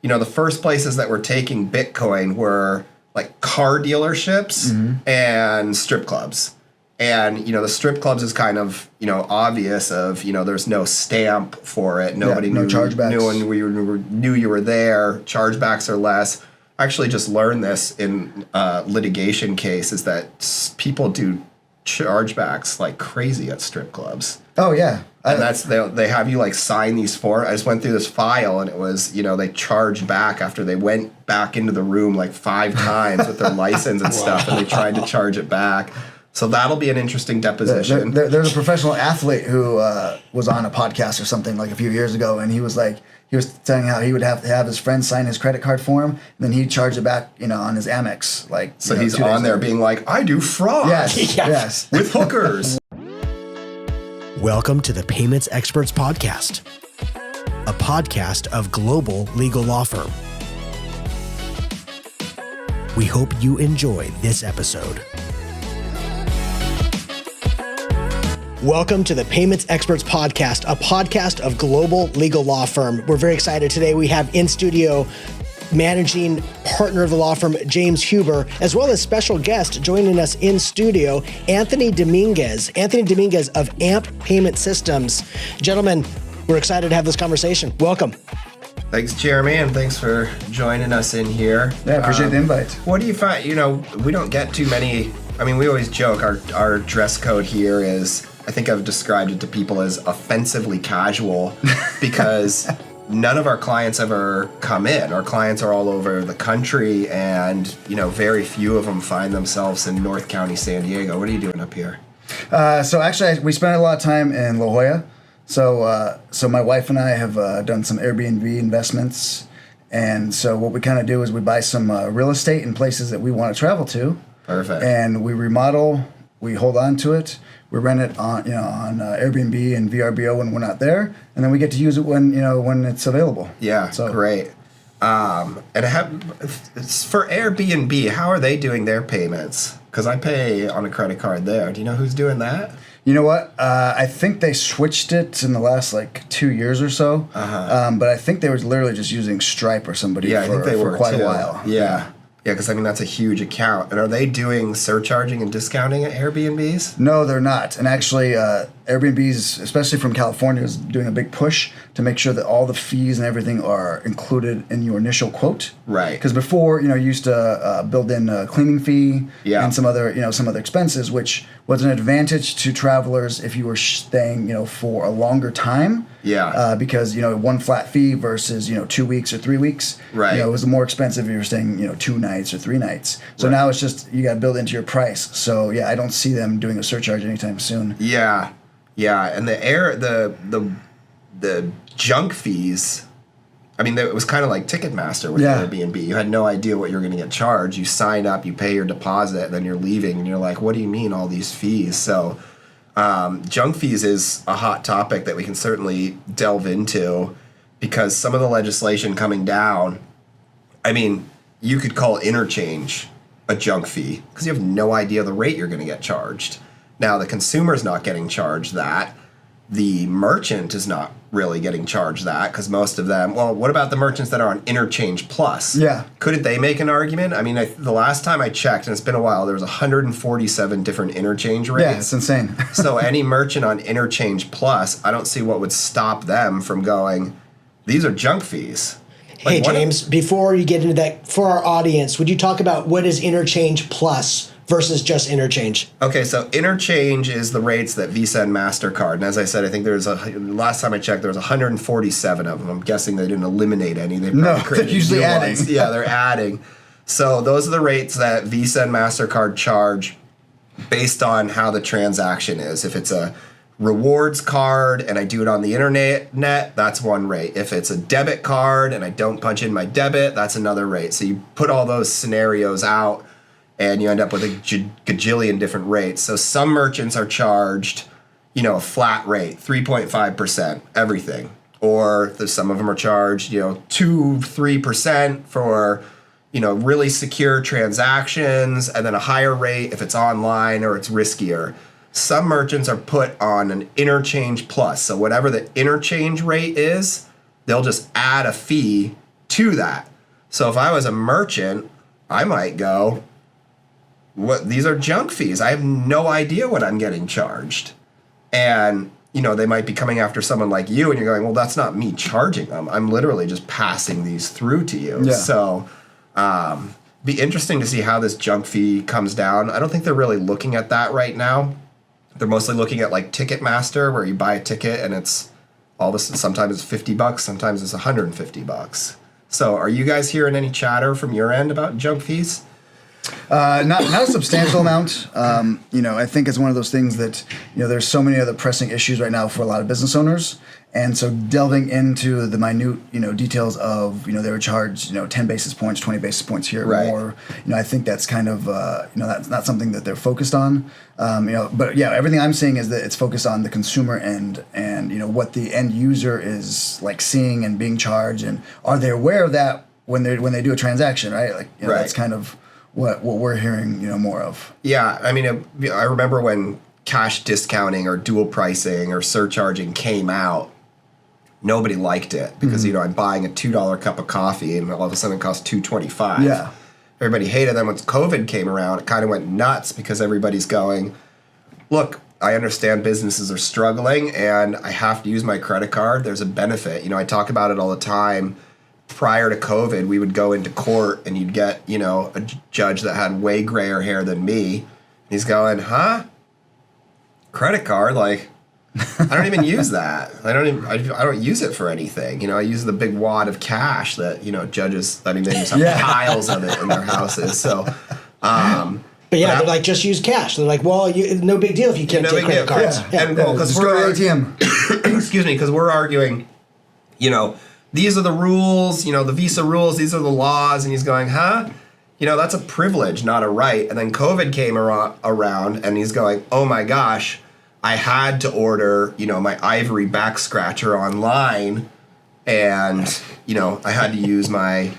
the first places that were taking Bitcoin were like car dealerships and strip clubs. And, the strip clubs is kind of, obvious of, there's no stamp for it. Nobody no chargebacks. No one knew you were there. Chargebacks are less. I actually just learned this in litigation cases that people do chargebacks like crazy at strip clubs. Oh, yeah. And they have you like sign these forms. I just went through this file and it was, they charged back after they went back into the room like 5 times with their license and stuff, and they tried to charge it back. So that'll be an interesting deposition. There's a professional athlete who was on a podcast or something like a few years ago, and he was telling how he would have to have his friends sign his credit card for him, and then he'd charge it back, on his Amex. So he's on there being like, I do fraud. Yes. With hookers. Welcome to the Payments Experts Podcast, a podcast of Global Legal Law Firm. We hope you enjoy this episode. Welcome to the Payments Experts Podcast, a podcast of Global Legal Law Firm. We're very excited today. We have in studio managing partner of the law firm, James Huber, as well as special guest joining us in studio, Anthony Dominguez. Anthony Dominguez of AMP Payment Systems. Gentlemen, we're excited to have this conversation. Welcome. Thanks, Jeremy, and thanks for joining us in here. Yeah, appreciate the invite. What do you find? We don't get too many. I mean, we always joke our dress code here is, I think I've described it to people as offensively casual because none of our clients ever come in. Our clients are all over the country, and very few of them find themselves in North County, San Diego. What are you doing up here? So actually, we spent a lot of time in La Jolla. So my wife and I have done some Airbnb investments, and so what we kind of do is we buy some real estate in places that we want to travel to. Perfect. And we remodel. We hold on to it. We rent it on Airbnb and VRBO when we're not there, and then we get to use it when it's available. Yeah, so great. And for Airbnb, how are they doing their payments? Because I pay on a credit card there. Do you know who's doing that? You know what? I think they switched it in the last 2 years or so. But I think they were literally just using Stripe or somebody for quite a while. Yeah. Yeah, because that's a huge account. And are they doing surcharging and discounting at Airbnbs? No, they're not. And actually, Airbnbs, especially from California, is doing a big push to make sure that all the fees and everything are included in your initial quote. Right. Because before, you used to build in a cleaning fee and some other expenses, which was an advantage to travelers if you were staying, for a longer time. Yeah. Because, one flat fee versus, 2 weeks or 3 weeks. Right. It was more expensive if you were staying, 2 nights or 3 nights. So now it's just, you got to build into your price. So, yeah, I don't see them doing a surcharge anytime soon. Yeah. Yeah. And the junk fees, it was kind of like Ticketmaster with Airbnb. You had no idea what you were going to get charged. You sign up, you pay your deposit, and then you're leaving, and you're like, what do you mean all these fees? So junk fees is a hot topic that we can certainly delve into because some of the legislation coming down, you could call interchange a junk fee because you have no idea the rate you're going to get charged. Now, the consumer's not getting charged that. The merchant is not really getting charged that because most of them, what about the merchants that are on Interchange Plus? Yeah. Couldn't they make an argument? The last time I checked, and it's been a while, there was 147 different interchange rates. Yeah, it's insane. So any merchant on Interchange Plus, I don't see what would stop them from going, these are junk fees. Hey, James, before you get into that, for our audience, would you talk about what is Interchange Plus versus just interchange? Okay, so interchange is the rates that Visa and MasterCard, and as I said, I think last time I checked, there was 147 of them. I'm guessing they didn't eliminate any. They're usually adding. Yeah, they're adding. So those are the rates that Visa and MasterCard charge based on how the transaction is. If it's a rewards card and I do it on the internet, that's one rate. If it's a debit card and I don't punch in my debit, that's another rate. So you put all those scenarios out, and you end up with a gajillion different rates. So some merchants are charged, a flat rate, 3.5%, everything. Or some of them are charged, 2-3% for, really secure transactions, and then a higher rate if it's online or it's riskier. Some merchants are put on an Interchange Plus. So whatever the interchange rate is, they'll just add a fee to that. So if I was a merchant, I might go, "What? These are junk fees. I have no idea what I'm getting charged." And they might be coming after someone like you, and you're going, "Well, that's not me charging them. I'm literally just passing these through to you." Yeah. So, be interesting to see how this junk fee comes down. I don't think they're really looking at that right now. They're mostly looking at like Ticketmaster, where you buy a ticket and it's all this. Sometimes it's $50, sometimes it's $150. So, are you guys hearing any chatter from your end about junk fees? Not a substantial amount. I think it's one of those things that, there's so many other pressing issues right now for a lot of business owners. And so delving into the minute, details of, they were charged, 10 basis points, 20 basis points here or more. I think that's kind of, that's not something that they're focused on. But yeah, everything I'm seeing is that it's focused on the consumer end and, what the end user is like seeing and being charged. And are they aware of that when they do a transaction, right? Like, that's kind of what we're hearing, more of. Yeah, I mean, I remember when cash discounting or dual pricing or surcharging came out, nobody liked it because, I'm buying a $2 cup of coffee and all of a sudden it costs $2.25. Yeah. Everybody hated them. Once COVID came around, it kind of went nuts because everybody's going, look, I understand businesses are struggling and I have to use my credit card. There's a benefit. I talk about it all the time. Prior to COVID, we would go into court and you'd get, a judge that had way grayer hair than me. He's going, huh? Credit card? Like, I don't even use that. I don't use it for anything. I use the big wad of cash that, judges, they just have piles of it in their houses. So, but they're like, just use cash. They're like, well, no big deal if you can't take credit cards. Yeah. And because just go to the ATM. Excuse me, because we're arguing, these are the rules, the Visa rules, these are the laws. And he's going, huh? That's a privilege, not a right. And then COVID came around and he's going, oh my gosh, I had to order, my ivory back scratcher online and, I had to use my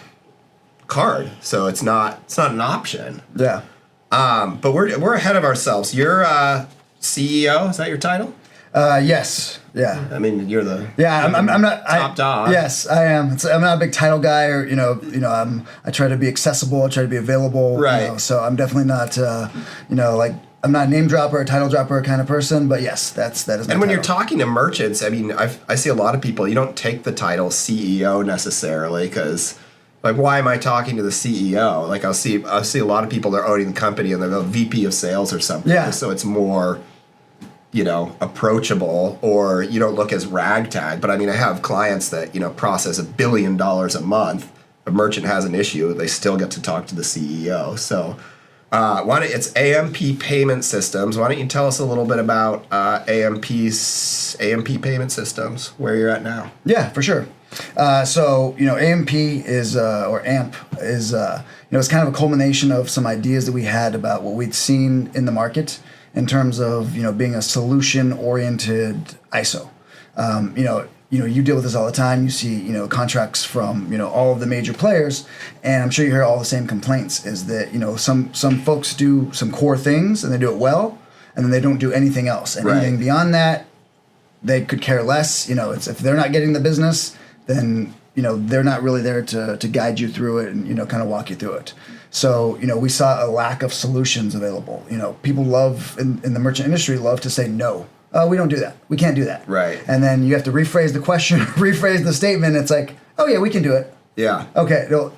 card. So it's not an option. Yeah. But we're ahead of ourselves. You're CEO, is that your title? Yes. Yeah. I mean, you're the I'm not top dog. Yes, I am. I'm not a big title guy, or I try to be accessible. I try to be available. Right. So I'm definitely not, like I'm not a name dropper, or title dropper kind of person. But yes, that is. My and when title. you're talking to merchants, I mean, I see a lot of people. You don't take the title CEO necessarily because, like, why am I talking to the CEO? Like, I'll see a lot of people that are owning the company and they're the VP of sales or something. Yeah. So it's more, approachable, or you don't look as ragtag. But I mean, I have clients that, process $1 billion a month. A merchant has an issue, they still get to talk to the CEO. So it's AMP Payment Systems. Why don't you tell us a little bit about AMP Payment Systems, where you're at now? Yeah, for sure. So AMP is or AMP is it's kind of a culmination of some ideas that we had about what we'd seen in the market in terms of being a solution-oriented ISO. You deal with this all the time. You see contracts from all of the major players, and I'm sure you hear all the same complaints. Is that some folks do some core things and they do it well, and then they don't do anything else. And anything beyond that, they could care less. It's if they're not getting the business, then they're not really there to guide you through it and kind of walk you through it. So we saw a lack of solutions available. People love in the merchant industry love to say no. We don't do that. We can't do that. Right. And then you have to rephrase the question, rephrase the statement. It's like, oh yeah, we can do it. Yeah. Okay. No,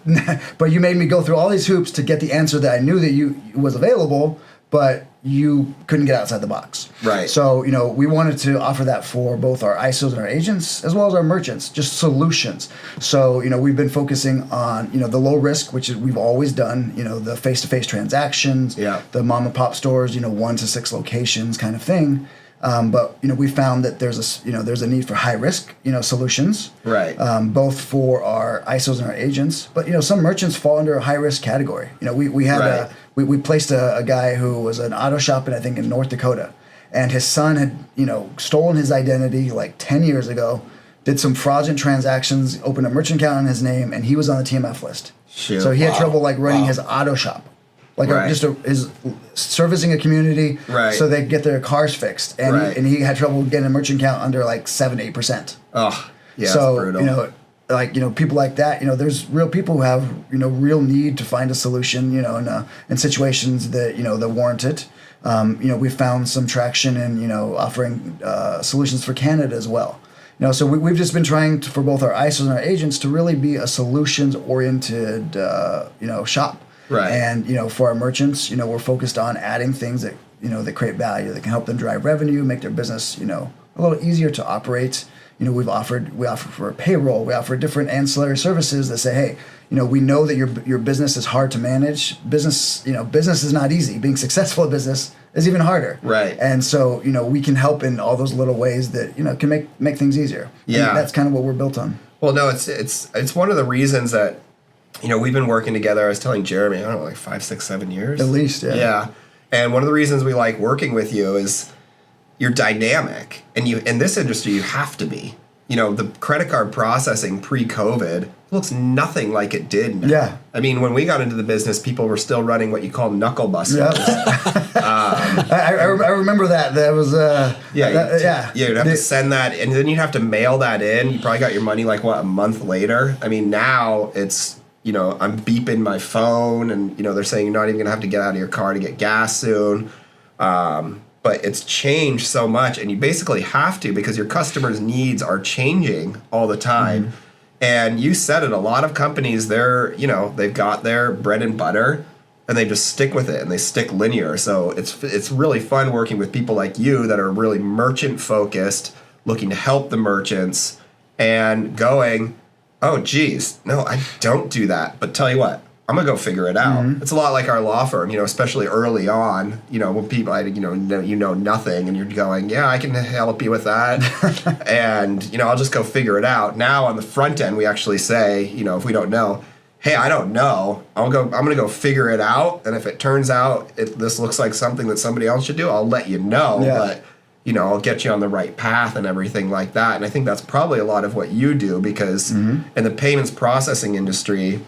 but you made me go through all these hoops to get the answer that I knew that was available, but you couldn't get outside the box. Right. So, we wanted to offer that for both our ISOs and our agents, as well as our merchants, just solutions. So, we've been focusing on, the low risk, which we've always done, the face-to-face transactions, the mom and pop stores, 1 to 6 locations kind of thing. But we found that there's a need for high risk solutions, right? Both for our ISOs and our agents, but some merchants fall under a high risk category. We had we placed a guy who was an auto shop in North Dakota, and his son had stolen his identity like 10 years ago, did some fraudulent transactions, opened a merchant account in his name, and he was on the TMF list. Shoot. So he had trouble running his auto shop. Is servicing a community so they get their cars fixed, and he had trouble getting a merchant account under 7-8%. Oh, yeah, so that's brutal. like, people like that, there's real people who have, real need to find a solution, in situations that, that warrant it. We found some traction in, offering solutions for Canada as well. So we've just been trying to, for both our ISOs and our agents, to really be a solutions-oriented, shop. Right. And, for our merchants, we're focused on adding things that, that create value, that can help them drive revenue, make their business, a little easier to operate. We offer for payroll, we offer different ancillary services that say, hey, we know that your business is hard to manage. Business is not easy. Being successful at business is even harder. Right. And so, we can help in all those little ways that, can make things easier. Yeah. And that's kind of what we're built on. Well, no, it's one of the reasons that, we've been working together. I was telling Jeremy, I don't know, like 5, 6, 7 years. At least, yeah. Yeah. And one of the reasons we like working with you is you're dynamic, and in this industry you have to be. The credit card processing pre-COVID looks nothing like it did now. Yeah. I mean, when we got into the business, people were still running what you call knuckle busters. Yeah. I remember that. That was you'd have to send that, and then you'd have to mail that in. You probably got your money a month later. I mean, now it's I'm beeping my phone, and they're saying you're not even gonna have to get out of your car to get gas soon. But it's changed so much, and you basically have to, because your customers' needs are changing all the time. Mm-hmm. And you said it, a lot of companies, they've got their bread and butter, and they just stick with it, and they stick linear. So it's really fun working with people like you that are really merchant focused, looking to help the merchants, and going, oh, geez, no, I don't do that. But tell you what, I'm gonna go figure it out. Mm-hmm. It's a lot like our law firm, especially early on, when people, know nothing, and you're going, yeah, I can help you with that, and I'll just go figure it out. Now on the front end, we actually say, if we don't know, hey, I don't know, I'm gonna go figure it out, and if it turns out this looks like something that somebody else should do, I'll let you know. Yeah. But I'll get you on the right path and everything like that. And I think that's probably a lot of what you do, because in the payments processing industry,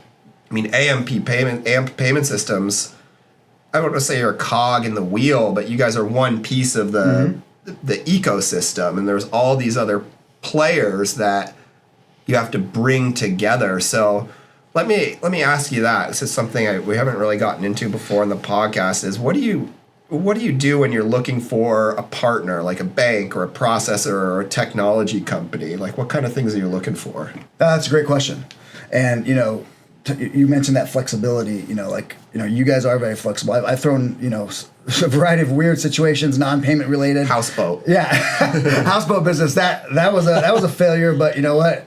I mean, AMP payment systems, I don't want to say you're a cog in the wheel, but you guys are one piece of the ecosystem, and there's all these other players that you have to bring together. So let me ask you that. This is something we haven't really gotten into before in the podcast, is what do you do when you're looking for a partner, like a bank or a processor or a technology company? Like, what kind of things are you looking for? That's a great question. And, you mentioned that flexibility, you guys are very flexible. I've thrown, a variety of weird situations, non-payment related. Houseboat. Yeah. Houseboat business. That was a failure, but you know what?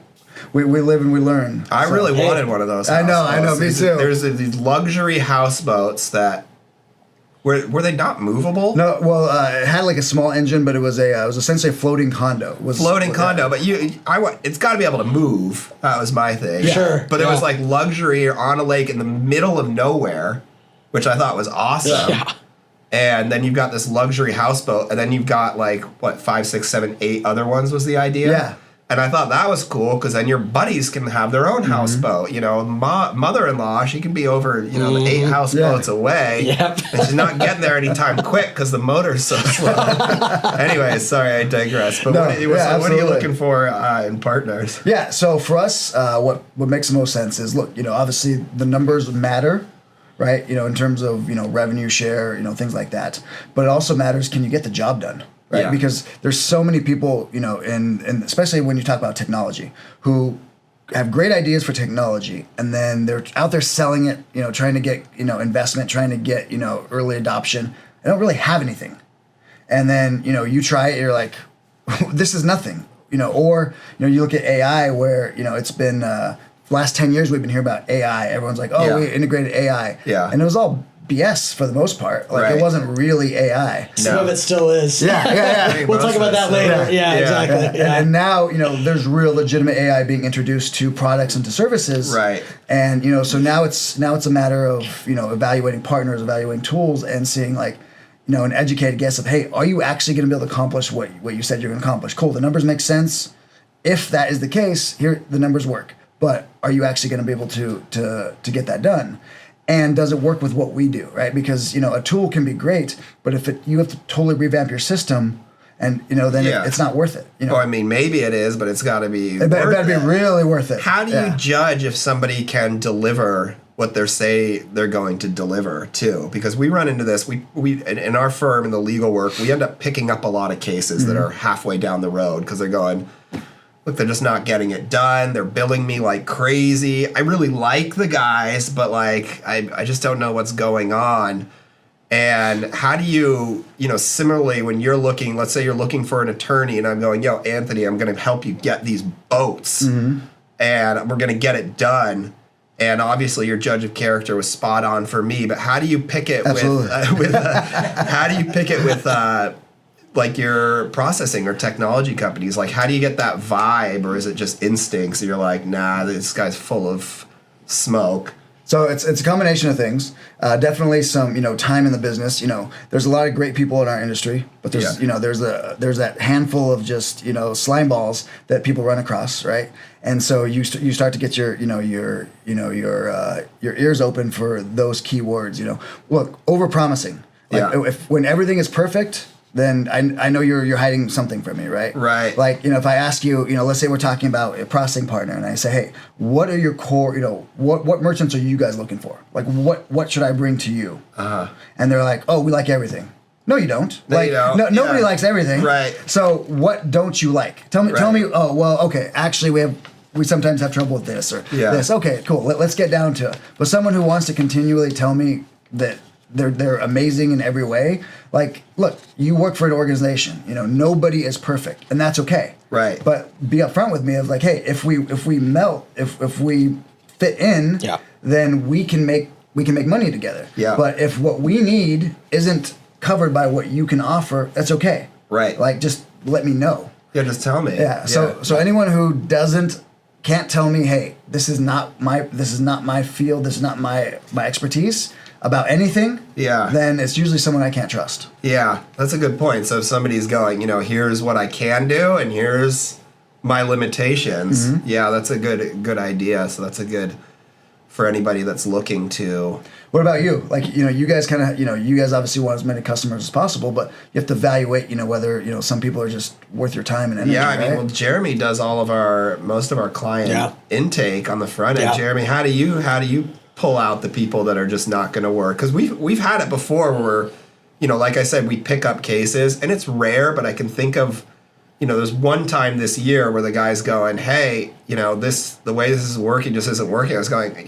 We live and we learn. I really wanted one of those houseboats. I know, me too. There's these luxury houseboats that were they not movable? No, well, it had like a small engine, but it was essentially a floating condo. Condo, but it's got to be able to move. That was my thing. Yeah. Sure. But it was like luxury on a lake in the middle of nowhere, which I thought was awesome. Yeah. And then you've got this luxury houseboat, and then you've got 5, 6, 7, 8 other ones was the idea. Yeah. And I thought that was cool, because then your buddies can have their own houseboat. Mother-in-law, she can be over, the 8 houseboats away. Yep. And she's not getting there anytime quick because the motor's so slow. Anyway, sorry, I digress. But what are you looking for in partners? Yeah, so for us, what makes the most sense is, look, obviously the numbers matter, right? In terms of, revenue share, things like that. But it also matters, can you get the job done? Right, yeah. Because there's so many people, and especially when you talk about technology, who have great ideas for technology, and then they're out there selling it, trying to get, investment, trying to get, early adoption. They don't really have anything. And then, you try it, you're like, this is nothing, or, you look at AI where, it's been, last 10 years we've been hearing about AI. Everyone's like, we integrated AI. Yeah. And it was all BS for the most part. It wasn't really AI. Some of it still is. Yeah. We'll talk about that later. Yeah, exactly. Yeah. And now, there's real legitimate AI being introduced to products and to services. Right. And, so now it's a matter of, evaluating partners, evaluating tools, and seeing an educated guess of, hey, are you actually going to be able to accomplish what you said you're going to accomplish? Cool. The numbers make sense. If that is the case, here, the numbers work. But are you actually going to be able to get that done? And does it work with what we do, right? Because, a tool can be great, but if you have to totally revamp your system And, then Yeah. it's not worth it. Well, I mean, maybe it is, but it's got to be. It better be really worth it. How do you judge if somebody can deliver what they say they're going to deliver too? Because we run into this. We in our firm in the legal work, we end up picking up a lot of cases that are halfway down the road because they're going, look, they're just not getting it done. They're billing me like crazy. I really like the guys, but like I just don't know what's going on. And how do you, similarly when you're looking, let's say you're looking for an attorney and I'm going, yo, Anthony, I'm going to help you get these boats and we're going to get it done. And obviously your judge of character was spot on for me, but how do you pick it how do you pick it with like your processing or technology companies? Like how do you get that vibe, or is it just instincts? You're like, nah, this guy's full of smoke. So it's a combination of things. Definitely some time in the business. There's a lot of great people in our industry, but there's there's that handful of just slime balls that people run across, right? And so you start to get your ears open for those keywords. Look, over promising. If when everything is perfect, then I know you're hiding something from me, right? Right. Like, if I ask you, let's say we're talking about a processing partner and I say, hey, what are your core, what merchants are you guys looking for? Like, what should I bring to you? Uh-huh. And they're like, oh, we like everything. No, you don't. Nobody likes everything. Right. So what don't you like? Tell me, oh, well, okay, actually we sometimes have trouble with this or this. Okay, cool. Let's get down to it. But someone who wants to continually tell me that they're amazing in every way. Like, look, you work for an organization. Nobody is perfect, and that's okay. Right. But be upfront with me of like, hey, if we melt, if we fit in, then we can make money together. Yeah. But if what we need isn't covered by what you can offer, that's okay. Right. Like, just let me know. Yeah, just tell me. Yeah. So anyone who can't tell me, hey, this is not my field, this is not my expertise about anything, then it's usually someone I can't trust. Yeah, that's a good point. So if somebody's going, here's what I can do and here's my limitations. Mm-hmm. Yeah, that's a good idea. So that's a good for anybody that's looking to. What about you? Like, you guys kind of, you guys obviously want as many customers as possible, but you have to evaluate, whether, some people are just worth your time and energy. Yeah, I mean, well, Jeremy does most of our client intake on the front end. Jeremy, how do you pull out the people that are just not going to work? Because we've had it before where, like I said, we pick up cases, and it's rare, but I can think of, there's one time this year where the guy's going, hey, the way this is working just isn't working. I was going,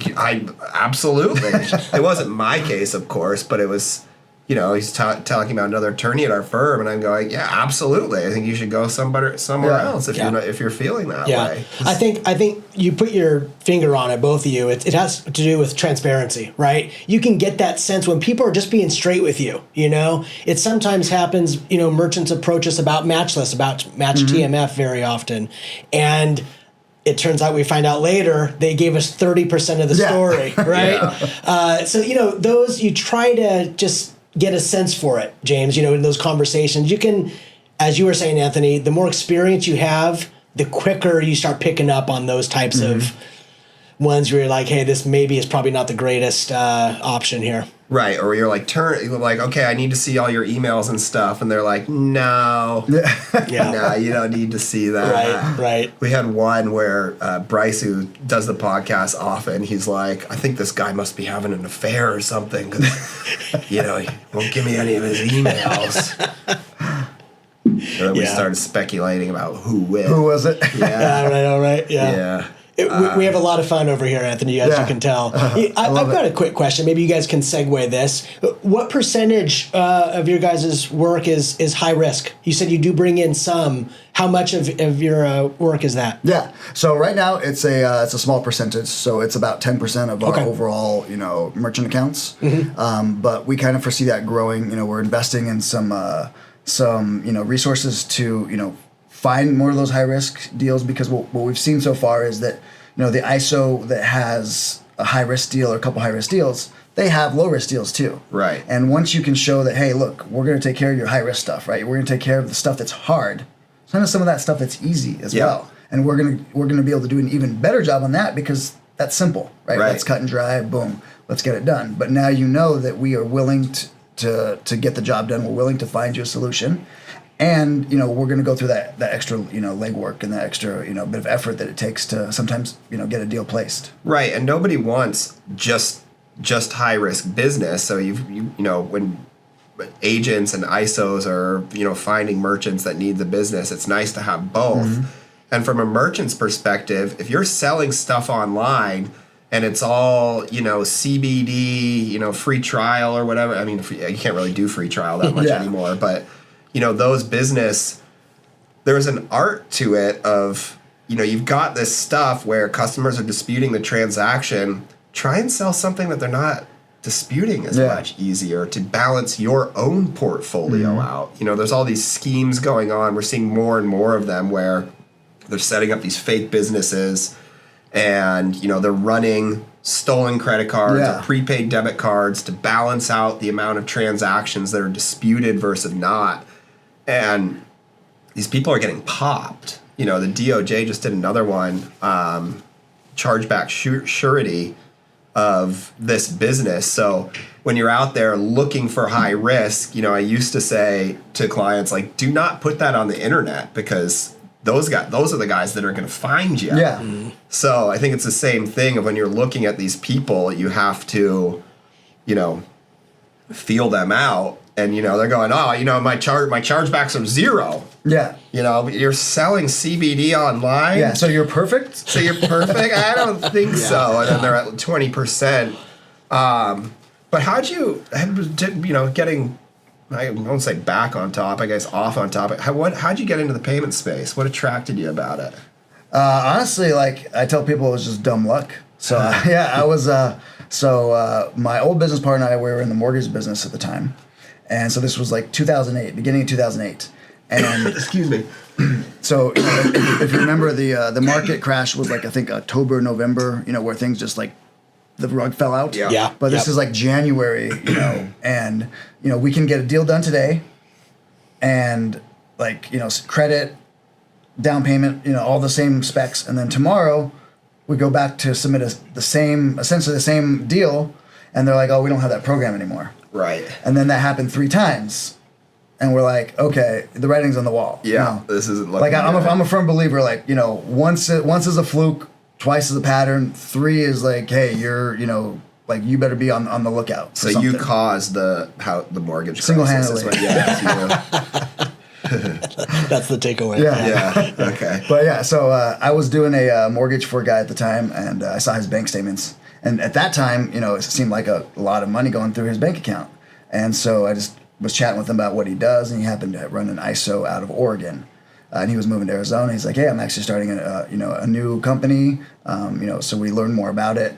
absolutely. It wasn't my case, of course, but it was, he's talking about another attorney at our firm, and I'm going, yeah, absolutely. I think you should go somewhere else if you're feeling that way. I think you put your finger on it, both of you. It has to do with transparency, right? You can get that sense when people are just being straight with you. It sometimes happens. Merchants approach us about match lists, about match TMF very often, and it turns out we find out later they gave us 30% of the story, right? So those you try to just get a sense for it, James. In those conversations, you can, as you were saying, Anthony, the more experience you have, the quicker you start picking up on those types of ones where you're like, hey, this maybe is probably not the greatest option here. Right, or you're like, okay, I need to see all your emails and stuff, and they're like, no, no, you don't need to see that. Right. We had one where Bryce, who does the podcast often, he's like, I think this guy must be having an affair or something, because he won't give me any of his emails. And then we started speculating about who was it. All right. Yeah. We have a lot of fun over here, Anthony, as you can tell. I've got a quick question. Maybe you guys can segue this. What percentage of your guys' work is high risk? You said you do bring in some. How much of your work is that? Yeah. So right now it's a small percentage. So it's about 10% of our overall merchant accounts. Mm-hmm. But we kind of foresee that growing. We're investing in some resources to find more of those high risk deals, because what we've seen so far is that the ISO that has a high risk deal or a couple high risk deals, they have low risk deals too. Right. And once you can show that, hey, look, we're going to take care of your high risk stuff, right? We're going to take care of the stuff that's hard. Some of that stuff that's easy as well. And we're going to be able to do an even better job on that, because that's simple, right? Let's cut and dry, boom, let's get it done. But now that we are willing to get the job done, we're willing to find you a solution. And we're going to go through that extra legwork and that extra bit of effort that it takes to sometimes get a deal placed. Right, and nobody wants just high risk business. So when agents and ISOs are finding merchants that need the business, it's nice to have both. Mm-hmm. And from a merchant's perspective, if you're selling stuff online and it's all CBD, free trial or whatever. I mean, you can't really do free trial that much anymore, but those business, there's an art to it of you've got this stuff where customers are disputing the transaction. Try and sell something that they're not disputing is much easier to balance your own portfolio out. There's all these schemes going on. We're seeing more and more of them where they're setting up these fake businesses and, they're running stolen credit cards or prepaid debit cards to balance out the amount of transactions that are disputed versus not. And these people are getting popped. The DOJ just did another one, chargeback surety of this business. So when you're out there looking for high risk, I used to say to clients, like, do not put that on the internet because those are the guys that are going to find you. Yeah. Mm-hmm. So I think it's the same thing of when you're looking at these people, you have to, feel them out. And, they're going, my chargebacks are 0. Yeah. You're selling CBD online. Yeah. So you're perfect? So you're perfect? I don't think so. And then they're at 20%. But how'd you, getting, I won't say back on top, I guess off on top. How'd you get into the payment space? What attracted you about it? Honestly, like I tell people, it was just dumb luck. So I was, my old business partner and I, we were in the mortgage business at the time. And so this was like 2008, beginning of 2008. And excuse me. So if you remember, the market crash was like, I think October, November, where things just like the rug fell out. Yeah. But this is like January, and we can get a deal done today, and like credit, down payment, all the same specs, and then tomorrow we go back to submit essentially the same deal, and they're like, oh, we don't have that program anymore. Right. And then that happened 3 times. And we're like, okay, the writing's on the wall. Yeah, this isn't like I'm a firm believer. Like once is a fluke, twice is a pattern, 3 is like, hey, you're like you better be on the lookout. So you caused the mortgage single-handedly. That's the takeaway. Yeah. Okay. But so I was doing a mortgage for a guy at the time, and I saw his bank statements, and at that time, it seemed like a lot of money going through his bank account, and so I just was chatting with him about what he does, and he happened to run an ISO out of Oregon, and he was moving to Arizona. He's like, "Hey, I'm actually starting a new company, so we learned more about it,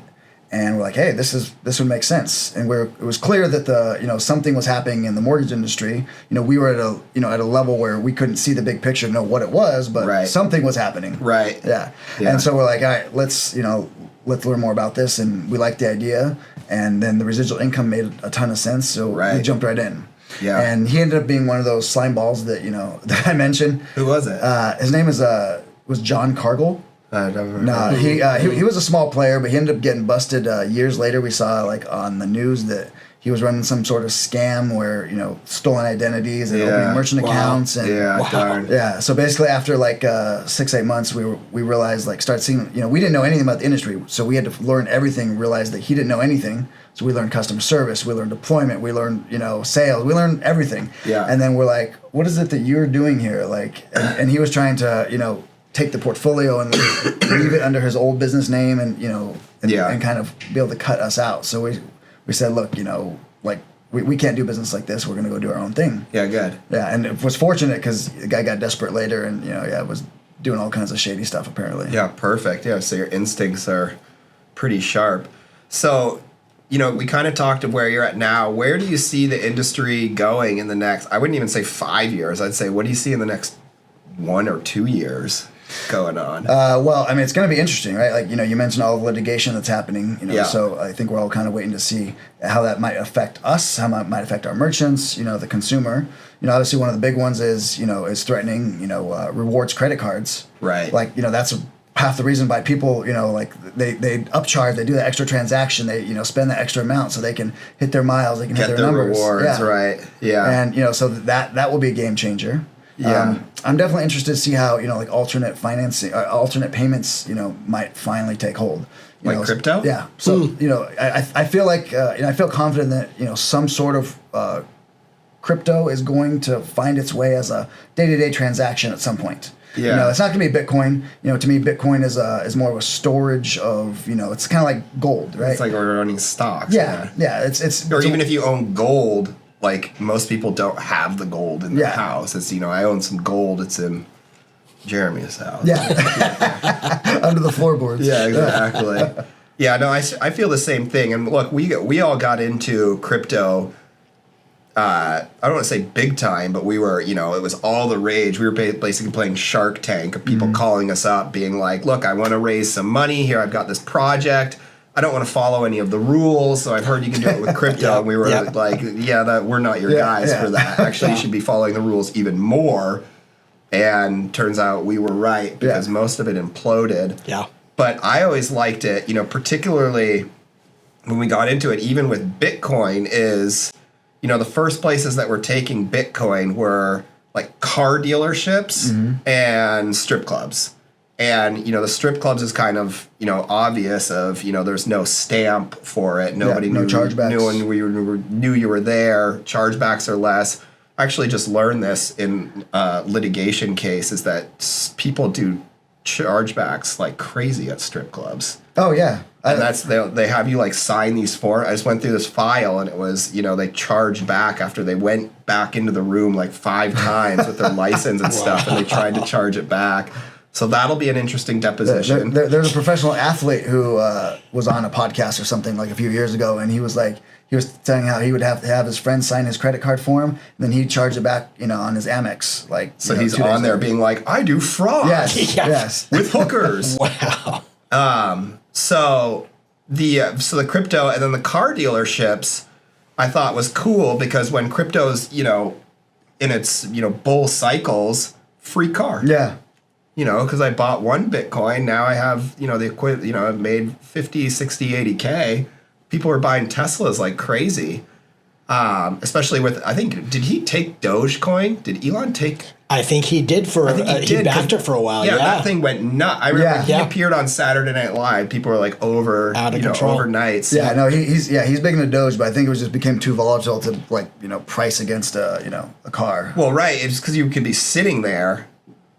and we're like, hey, this would make sense." And it was clear that something was happening in the mortgage industry. We were at a level where we couldn't see the big picture, know what it was, but something was happening. Right. Yeah. And so we're like, all right, let's learn more about this, and we liked the idea, and then the residual income made a ton of sense, so we jumped right in. Yeah. And he ended up being one of those slime balls that that I mentioned. Who was it? His name was John Cargill. No, he was a small player, but he ended up getting busted years later. We saw like on the news that he was running some sort of scam where stolen identities and opening merchant accounts and darn. Yeah. So basically, after like 6-8 months, we realized start seeing we didn't know anything about the industry, so we had to learn everything. Realized that he didn't know anything, so we learned customer service, we learned deployment, we learned sales, we learned everything. Yeah. And then we're like, what is it that you're doing here? Like, and he was trying to take the portfolio and leave it under his old business name and and kind of be able to cut us out. So we said, look, we can't do business like this. We're going to go do our own thing. Yeah, good. Yeah, and it was fortunate because the guy got desperate later and was doing all kinds of shady stuff apparently. Yeah, perfect. Yeah, so your instincts are pretty sharp. So we kind of talked of where you're at now. Where do you see the industry going in the next, I wouldn't even say 5 years. I'd say, what do you see in the next 1 or 2 years going on? Well, I mean, it's going to be interesting, right? Like, you mentioned all the litigation that's happening, so I think we're all kind of waiting to see how that might affect us, how it might affect our merchants, the consumer. Obviously one of the big ones is threatening, rewards credit cards. Right. Like, that's half the reason why people, they upcharge, they do that extra transaction, they, spend that extra amount so they can hit their miles, they can hit their numbers. Rewards, yeah. Right. Yeah. And, so that will be a game changer. Yeah. I'm definitely interested to see how, like alternate financing, alternate payments, might finally take hold. You Like know, crypto? Yeah. So, I feel like, I feel confident that, some sort of crypto is going to find its way as a day-to-day transaction at some point. Yeah. It's not going to be Bitcoin. To me, Bitcoin is more of a storage of, it's kind of like gold, right? It's like we're owning stocks. Yeah. Or even if you own gold, like most people don't have the gold in their Yeah. house. It's, I own some gold. It's in Jeremy's house. Yeah. Under the floorboards. Yeah, exactly. Yeah, no, I feel the same thing. And look, we all got into crypto. I don't want to say big time, but we were, it was all the rage. We were basically playing Shark Tank of people calling us up, being like, look, I want to raise some money here. I've got this project. I don't want to follow any of the rules, so I've heard you can do it with crypto. And we were like, we're not your guys for that. Actually, you should be following the rules even more. And turns out we were right because most of it imploded. Yeah. But I always liked it, particularly when we got into it, even with Bitcoin, is, the first places that were taking Bitcoin were like car dealerships and strip clubs. And, the strip clubs is kind of, obvious of, there's no stamp for it. Nobody no chargebacks. knew you were there. Chargebacks are less. I actually just learned this in litigation cases that people do chargebacks like crazy at strip clubs. Oh, yeah. And that's they have you like sign these forms. I just went through this file and it was, they charged back after they went back into the room like 5 times with their license and stuff, and they tried to charge it back. So that'll be an interesting deposition. There's a professional athlete who was on a podcast or something like a few years ago, and he was saying how he would have to have his friend sign his credit card for him, and then he'd charge it back, on his Amex. So he's on there being like, I do fraud. Yes, yes. With hookers. Wow. So the crypto and then the car dealerships, I thought was cool because when crypto's, in its, bull cycles, free car. Yeah. Because I bought 1 Bitcoin, now I have, I've made 50, 60, 80K. People are buying Teslas like crazy. Especially with, I think, did he take Dogecoin? Did Elon take? I think he did he backed it for a while. Yeah, that thing went nuts. I remember he appeared on Saturday Night Live. People were like out of control overnight. So. Yeah, no, he's big into Doge, but I think it was just became too volatile to price against a car. Well, right, it's because you could be sitting there,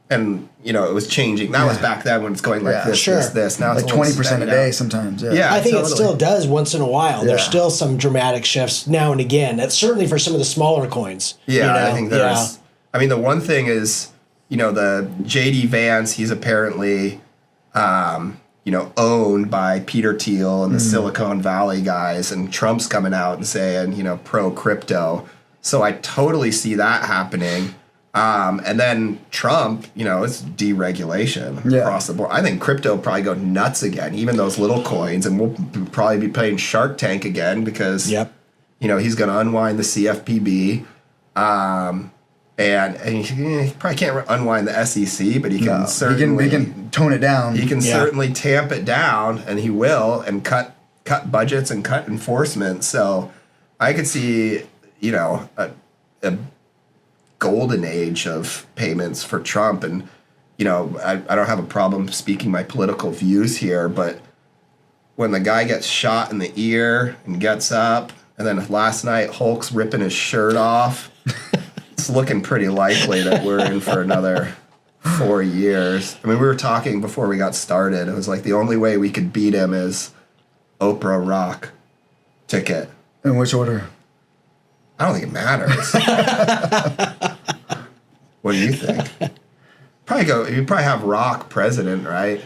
and it was changing. That was back then when it's going like this. Now it's like 20% a day sometimes. Yeah, I think it still does once in a while. There's still some dramatic shifts now and again. That's certainly for some of the smaller coins. Yeah, I think there's. I mean, the one thing is, the JD Vance. He's apparently, owned by Peter Thiel and the Silicon Valley guys, and Trump's coming out and saying, pro crypto. So I totally see that happening. And then Trump, it's deregulation across the board. I think crypto will probably go nuts again, even those little coins, and we'll probably be playing Shark Tank again because, he's going to unwind the CFPB. And he probably can't unwind the SEC, but he can certainly... He can tone it down. He can certainly tamp it down, and he will, and cut budgets and cut enforcement. So I could see, a golden age of payments for Trump. And, I don't have a problem speaking my political views here, but when the guy gets shot in the ear and gets up, and then last night Hulk's ripping his shirt off, it's looking pretty likely that we're in for another 4 years. I mean, we were talking before we got started. It was like the only way we could beat him is Oprah Rock ticket. In which order? I don't think it matters. What do you think? You'd probably have Rock president, right?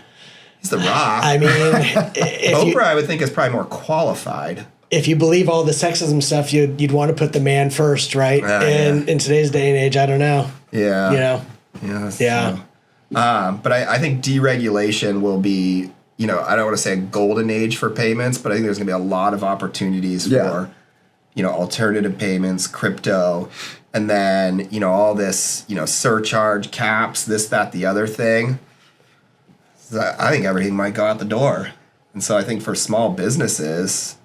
He's the Rock. I mean, Oprah, I would think, is probably more qualified. If you believe all the sexism stuff, you'd want to put the man first, right? And in today's day and age, I don't know. Yeah. Yeah. But I think deregulation will be, I don't want to say a golden age for payments, but I think there's going to be a lot of opportunities for, alternative payments, crypto, and then, all this, surcharge caps, this, that, the other thing. So I think everything might go out the door. And so I think for small businesses,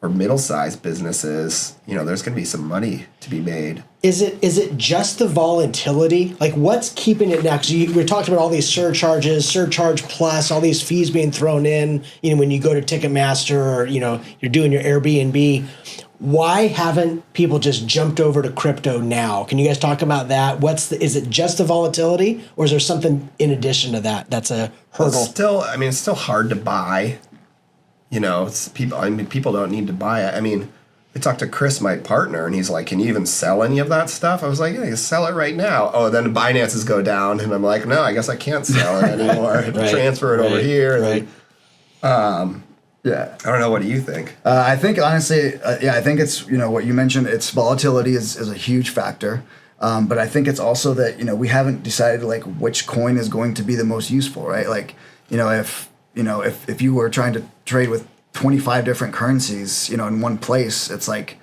or middle-sized businesses, there's going to be some money to be made. Is it just the volatility? Like, what's keeping it now? Because we're talking about all these surcharges, surcharge plus, all these fees being thrown in. When you go to Ticketmaster or you're doing your Airbnb. Why haven't people just jumped over to crypto now? Can you guys talk about that? Is it just the volatility, or is there something in addition to that that's a hurdle? It's still hard to buy. People don't need to buy it. I talked to Chris, my partner, and he's like, "Can you even sell any of that stuff?" I was like, "Yeah, you sell it right now." Oh, then Binance's go down, and I'm like, "No, I guess I can't sell it anymore. Right, Transfer it over here." Right. Yeah. I don't know. What do you think? I think honestly, I think it's what you mentioned. It's volatility is a huge factor, but I think it's also that we haven't decided like which coin is going to be the most useful, right? Like if you were trying to trade with 25 different currencies, in one place, it's like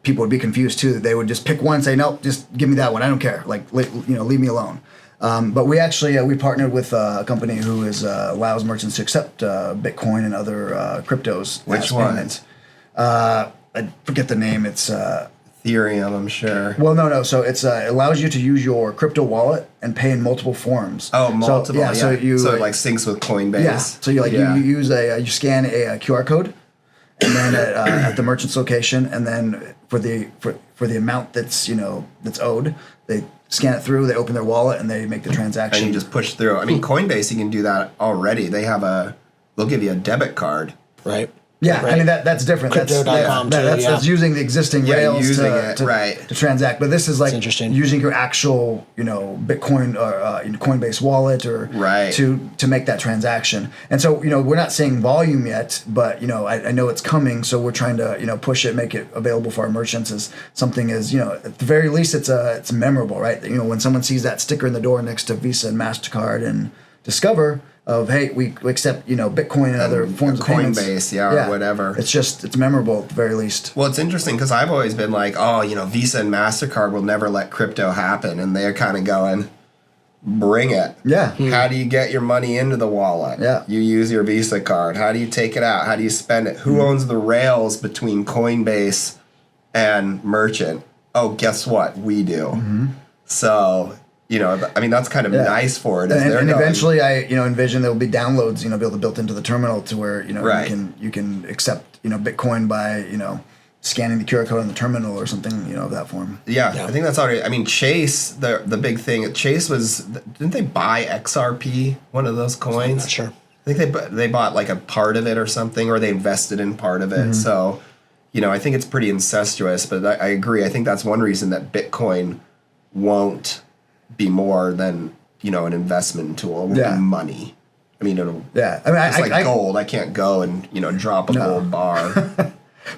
people would be confused too. They would just pick one and say, "Nope, just give me that one. I don't care. Like leave me alone." But we actually we partnered with a company who allows merchants to accept Bitcoin and other cryptos. Which one? I forget the name. It's Ethereum, I'm sure. Well, no. So it allows you to use your crypto wallet and pay in multiple forms. Oh, multiple. So, So it like syncs with Coinbase. Yeah. So you you scan a QR code, and then at the merchant's location, and then for the amount that's that's owed, they scan it through, they open their wallet, and they make the transaction. And you just push through. Coinbase, you can do that already. They'll give you a debit card. Right. Yeah, right. That's different. Crypto.com That's using the existing rails to transact. But this is like using your actual, Bitcoin or Coinbase wallet or to make that transaction. And so, we're not seeing volume yet, but I know it's coming. So we're trying to push it, make it available for our merchants as something as at the very least it's memorable, right? When someone sees that sticker in the door next to Visa and MasterCard and Discover. Of hey, we accept Bitcoin and other forms of payments. Coinbase, or whatever. It's memorable at the very least. Well, it's interesting because I've always been like, Visa and MasterCard will never let crypto happen, and they're kind of going, bring it. Yeah. How do you get your money into the wallet? Yeah. You use your Visa card. How do you take it out? How do you spend it? Who owns the rails between Coinbase and merchant? Oh, guess what? We do. Mm-hmm. So. That's kind of nice for it. And eventually, I envision there will be downloads, built into the terminal to where you can accept Bitcoin by scanning the QR code on the terminal or something of that form. Yeah, I think that's already. Chase, the big thing. Chase didn't they buy XRP, one of those coins? I'm not sure. I think they bought like a part of it or something, or they invested in part of it. Mm-hmm. So, I think it's pretty incestuous. But I agree. I think that's one reason that Bitcoin won't be more than an investment tool. It won't be money. It'll. Yeah, it's like gold. I can't go and drop a gold bar.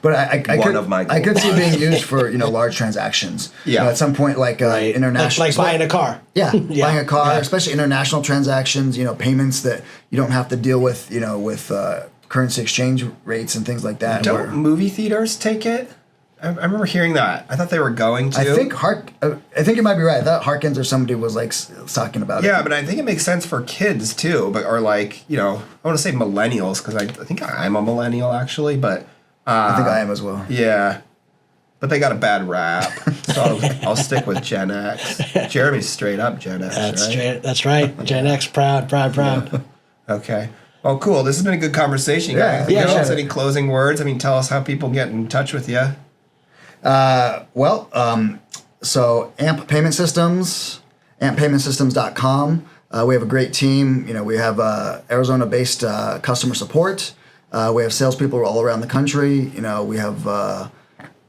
But I could see it being used for large transactions. Yeah, at some point like international, like buying a car. Yeah, buying a car, especially international transactions. Payments that you don't have to deal with. With currency exchange rates and things like that. Don't movie theaters take it? I remember hearing that. I thought they were going to. I think you might be right. I thought Harkins or somebody was talking about it. Yeah, but I think it makes sense for kids too. I want to say millennials because I think I'm a millennial actually, but I think I am as well. Yeah, but they got a bad rap, so I'll stick with Gen X. Jeremy's straight up Gen X. That's right. Gen X, proud. Okay. Well, cool. This has been a good conversation, guys. Any closing words? Tell us how people get in touch with you. So AMP Payment Systems, amppaymentsystems.com. We have a great team. We have Arizona-based customer support. We have salespeople all around the country. We have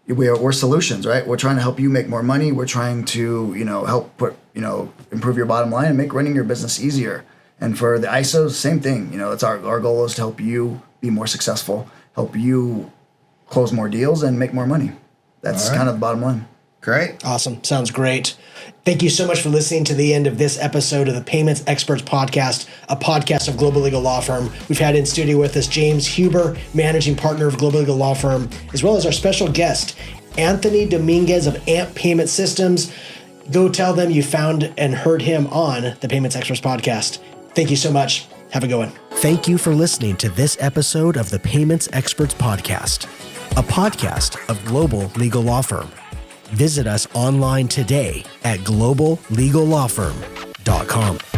we're solutions, right? We're trying to help you make more money. We're trying to help improve your bottom line and make running your business easier. And for the ISOs, same thing. It's our goal is to help you be more successful, help you close more deals and make more money. That's kind of the bottom line. Great. Awesome. Sounds great. Thank you so much for listening to the end of this episode of the Payments Experts Podcast, a podcast of Global Legal Law Firm. We've had in studio with us James Huber, managing partner of Global Legal Law Firm, as well as our special guest, Anthony Dominguez of AMP Payment Systems. Go tell them you found and heard him on the Payments Experts Podcast. Thank you so much. Have a good one. Thank you for listening to this episode of the Payments Experts Podcast. a podcast of Global Legal Law Firm. Visit us online today at globallegallawfirm.com.